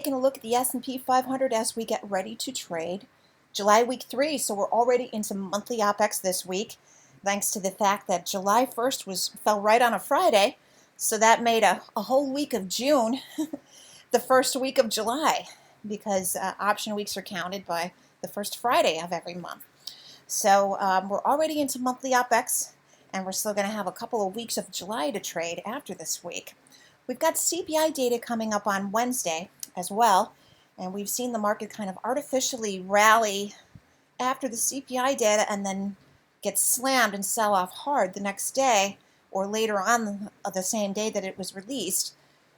Taking a look at the S&P 500 as we get ready to trade July week 3, so we're already into monthly OPEX this week, thanks to the fact that July 1st fell right on a Friday, so that made a whole week of June the first week of July, because option weeks are counted by the first Friday of every month. So we're already into monthly OPEX, and we're still going to have a couple of weeks of July to trade after this week. We've got CPI data coming up on Wednesday as well, and we've seen the market kind of artificially rally after the CPI data and then get slammed and sell off hard the next day or later on the same day that it was released.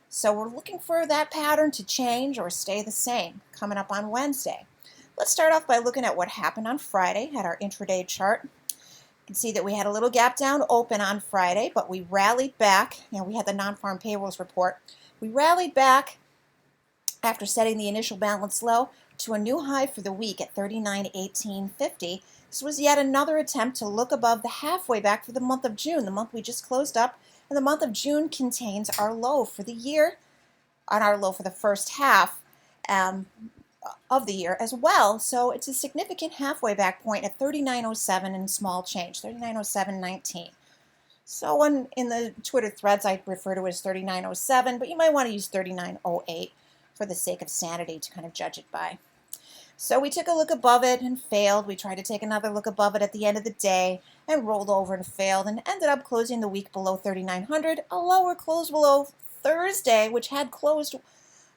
So we're looking for that pattern to change or stay the same coming up on Wednesday. Let's start off by looking at what happened on Friday at our intraday chart. You can see that we had a little gap down open on Friday, but we rallied back. We had the non-farm payrolls report. We rallied back after setting the initial balance low to a new high for the week at 39.1850. This was yet another attempt to look above the halfway back for the month of June, the month we just closed up, and the month of June contains our low for the year, on our low for the first half of the year as well. So it's a significant halfway back point at 39.07 and small change, 39.0719. So in the Twitter threads, I refer to it as 39.07, but you might want to use 39.08 for the sake of sanity to kind of judge it by. So we took a look above it and failed. We tried to take another look above it at the end of the day and rolled over and failed and ended up closing the week below 3,900, a lower close below Thursday, which had closed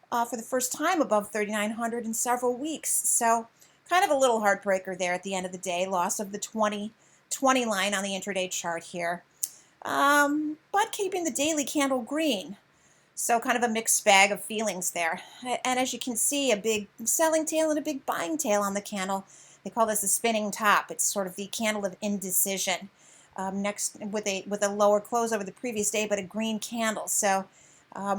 for the first time above 3,900 in several weeks. So kind of a little heartbreaker there at the end of the day, loss of the 20 line on the intraday chart here, but keeping the daily candle green. So kind of a mixed bag of feelings there. And as you can see, a big selling tail and a big buying tail on the candle. They call this a spinning top. It's sort of the candle of indecision. Next with a lower close over the previous day, but a green candle. So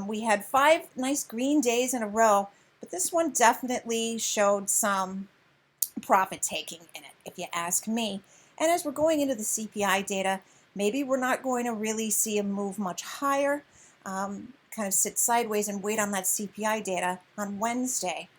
we had 5 nice green days in a row, but this one definitely showed some profit taking in it, if you ask me. And as we're going into the CPI data, maybe we're not going to really see a move much higher. Kind of sit sideways and wait on that CPI data on Wednesday.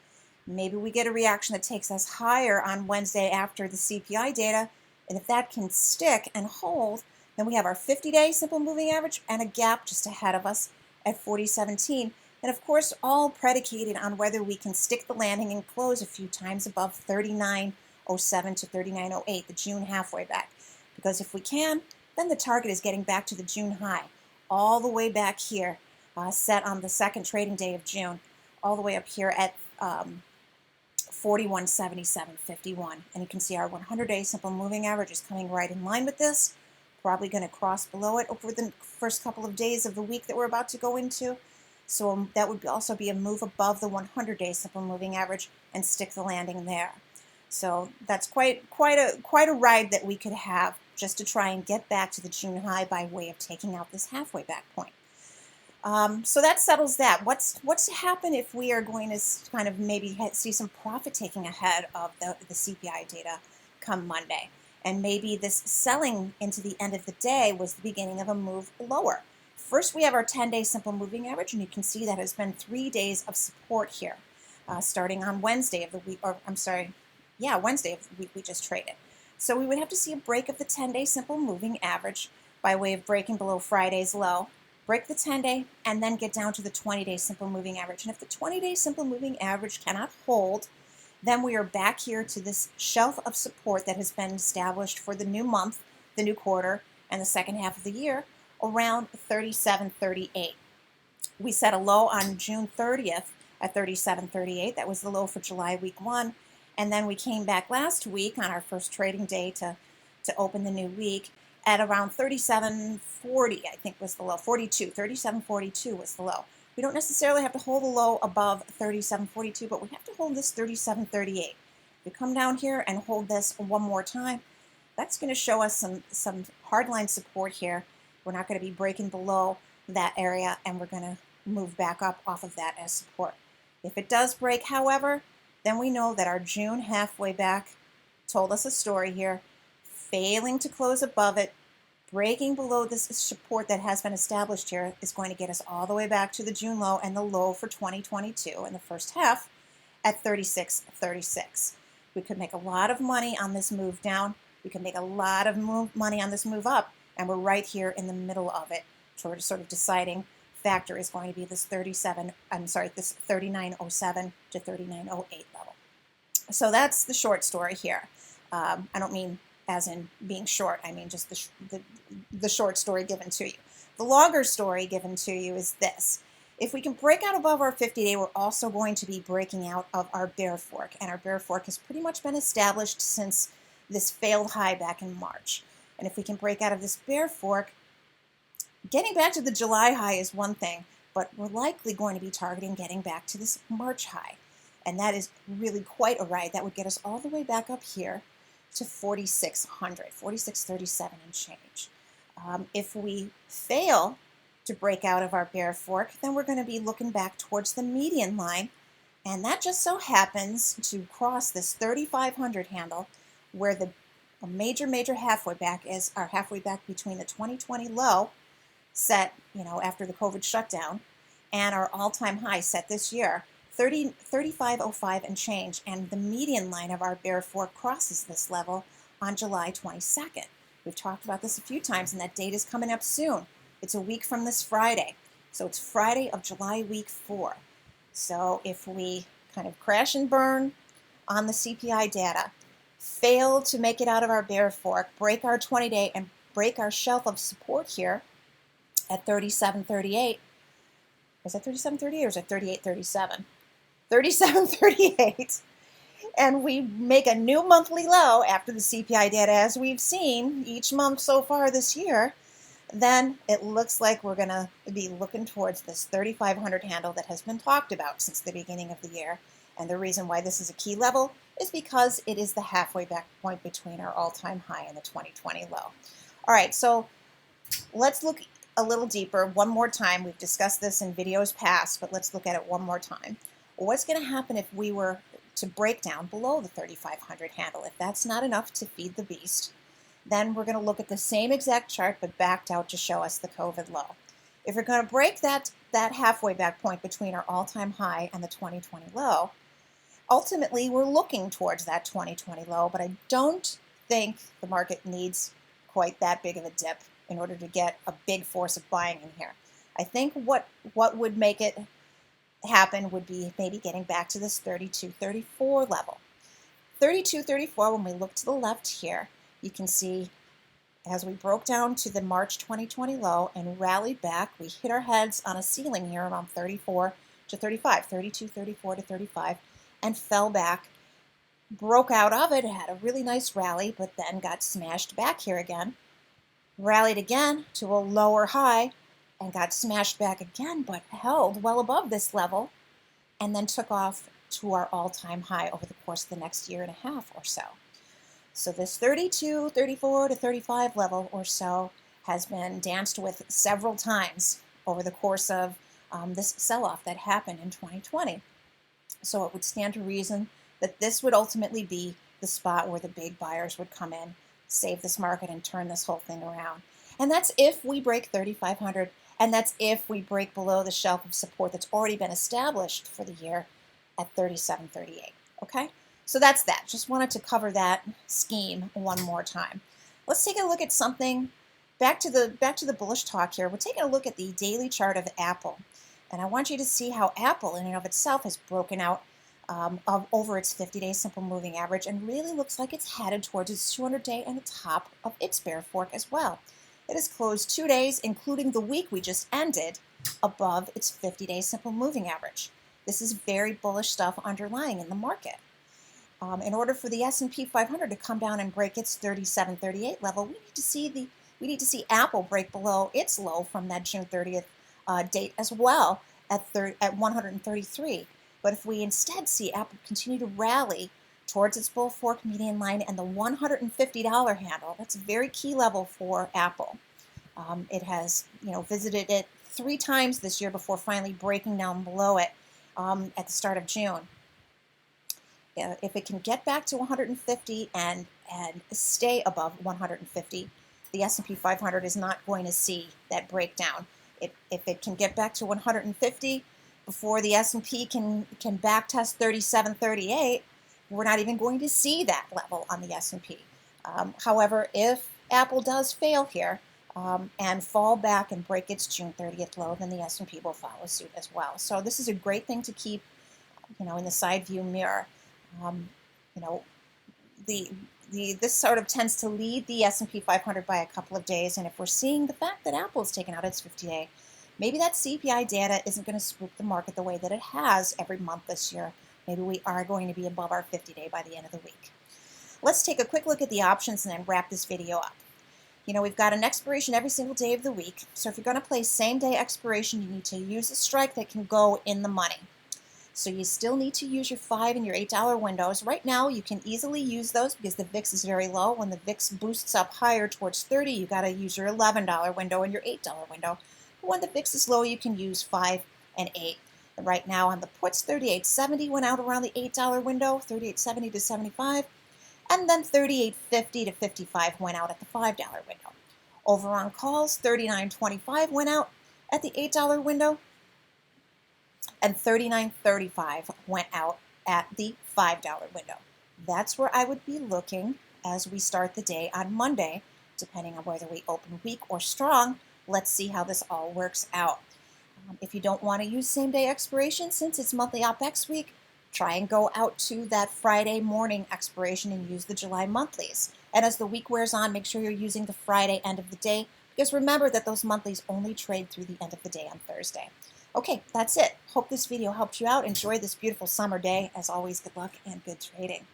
Maybe we get a reaction that takes us higher on Wednesday after the CPI data, and if that can stick and hold, then we have our 50-day simple moving average and a gap just ahead of us at 40.17, and of course all predicated on whether we can stick the landing and close a few times above 39.07 to 39.08, the June halfway back. Because if we can, then the target is getting back to the June high, all the way back here, set on the second trading day of June, all the way up here at 41.7751. And you can see our 100-day simple moving average is coming right in line with this, probably going to cross below it over the first couple of days of the week that we're about to go into. So that would also be a move above the 100-day simple moving average and stick the landing there. So that's quite a ride that we could have just to try and get back to the June high by way of taking out this halfway back point. So that settles that. What's to happen if we are going to kind of maybe see some profit taking ahead of the CPI data come Monday? And maybe this selling into the end of the day was the beginning of a move lower. First, we have our 10-day simple moving average, and you can see that has been 3 days of support here, starting on Wednesday of the week, Wednesday of the week we just traded. So we would have to see a break of the 10-day simple moving average by way of breaking below Friday's low, break the 10-day, and then get down to the 20-day simple moving average. And if the 20-day simple moving average cannot hold, then we are back here to this shelf of support that has been established for the new month, the new quarter, and the second half of the year, around 37.38. We set a low on June 30th at 37.38. That was the low for July week 1. And then we came back last week on our first trading day to open the new week at around 37.40, I think was the low, 37.42 was the low. We don't necessarily have to hold the low above 37.42, but we have to hold this 37.38. If we come down here and hold this one more time, that's going to show us some hardline support here. We're not going to be breaking below that area, and we're going to move back up off of that as support. If it does break, however, then we know that our June halfway back told us a story here, failing to close above it, Breaking below this support that has been established here is going to get us all the way back to the June low and the low for 2022 in the first half at 36.36. We could make a lot of money on this move down. We could make a lot of money on this move up, and we're right here in the middle of it. Sort of deciding factor is going to be this this 39.07 to 39.08 level. So that's the short story here. I don't mean as in being short, I mean just the short story given to you. The longer story given to you is this. If we can break out above our 50-day, we're also going to be breaking out of our bear fork. And our bear fork has pretty much been established since this failed high back in March. And if we can break out of this bear fork, getting back to the July high is one thing, but we're likely going to be targeting getting back to this March high. And that is really quite a ride. That would get us all the way back up here to 4,600, 46.37 and change. If we fail to break out of our bear fork, then we're going to be looking back towards the median line, and that just so happens to cross this 3,500 handle, where the major halfway back is our halfway back between the 2020 low set, after the COVID shutdown, and our all-time high set this year, 35.05 and change, and the median line of our bear fork crosses this level on July 22nd. We've talked about this a few times, and that date is coming up soon. It's a week from this Friday. So it's Friday of July week 4. So if we kind of crash and burn on the CPI data, fail to make it out of our bear fork, break our 20-day, and break our shelf of support here at 37.38. Is that 37.38 or is it 38.37? 37.38. And we make a new monthly low after the CPI data, as we've seen each month so far this year, then it looks like we're going to be looking towards this 3,500 handle that has been talked about since the beginning of the year. And the reason why this is a key level is because it is the halfway back point between our all-time high and the 2020 low. All right, so let's look a little deeper one more time. We've discussed this in videos past, but let's look at it one more time. What's going to happen if we were to break down below the 3,500 handle? If that's not enough to feed the beast, then we're going to look at the same exact chart but backed out to show us the COVID low. If we're going to break that halfway back point between our all-time high and the 2020 low, ultimately we're looking towards that 2020 low, but I don't think the market needs quite that big of a dip in order to get a big force of buying in here. I think what would make it happen would be maybe getting back to this 32.34 level. 32.34, when we look to the left here, you can see as we broke down to the March 2020 low and rallied back, we hit our heads on a ceiling here around 34 to 35, 32.34 to 35, and fell back, broke out of it, had a really nice rally, but then got smashed back here again, rallied again to a lower high, and got smashed back again, but held well above this level, and then took off to our all-time high over the course of the next year and a half or so. So this 32, 34 to 35 level or so has been danced with several times over the course of this sell-off that happened in 2020. So it would stand to reason that this would ultimately be the spot where the big buyers would come in, save this market, and turn this whole thing around. And that's if we break 3,500, and that's if we break below the shelf of support that's already been established for the year at 37.38. Okay? So that's that. Just wanted to cover that scheme one more time. Let's take a look at something. Back to the bullish talk here. We're taking a look at the daily chart of Apple, and I want you to see how Apple, in and of itself, has broken out over its 50-day simple moving average, and really looks like it's headed towards its 200-day and the top of its bear fork as well. It has closed 2 days, including the week we just ended, above its 50-day simple moving average. This is very bullish stuff underlying in the market. In order for the S&P 500 to come down and break its 37.38 level, we need to see Apple break below its low from that June 30th date as well at 133. But if we instead see Apple continue to rally towards its bull fork median line and the $150 handle, that's a very key level for Apple. It has visited it 3 times this year before finally breaking down below it at the start of June. If it can get back to 150 and stay above 150, the S&P 500 is not going to see that breakdown. If it can get back to 150 before the S&P can back test 3738, we're not even going to see that level on the S&P. However, if Apple does fail here and fall back and break its June 30th low, then the S&P will follow suit as well. So this is a great thing to keep, in the side view mirror. You know, this sort of tends to lead the S&P 500 by a couple of days, and if we're seeing the fact that Apple's taken out its 50-day, maybe that CPI data isn't going to spook the market the way that it has every month this year. Maybe we are going to be above our 50-day by the end of the week. Let's take a quick look at the options and then wrap this video up. We've got an expiration every single day of the week, so if you're going to play same-day expiration, you need to use a strike that can go in the money. So you still need to use your $5 and your $8 windows. Right now, you can easily use those because the VIX is very low. When the VIX boosts up higher towards 30, you got to use your $11 window and your $8 window. But when the VIX is low, you can use 5 and 8. And right now on the puts, 38.70 went out around the $8 window, 38.70 to 75, and then 38.50 to 55 went out at the $5 window. Over on calls, 39.25 went out at the $8 window, and 39.35 went out at the $5 window. That's where I would be looking as we start the day on Monday, depending on whether we open weak or strong. Let's see how this all works out. If you don't want to use same-day expiration, since it's monthly OPEX week, try and go out to that Friday morning expiration and use the July monthlies. And as the week wears on, make sure you're using the Friday end of the day, because remember that those monthlies only trade through the end of the day on Thursday. Okay, that's it. Hope this video helped you out. Enjoy this beautiful summer day. As always, good luck and good trading.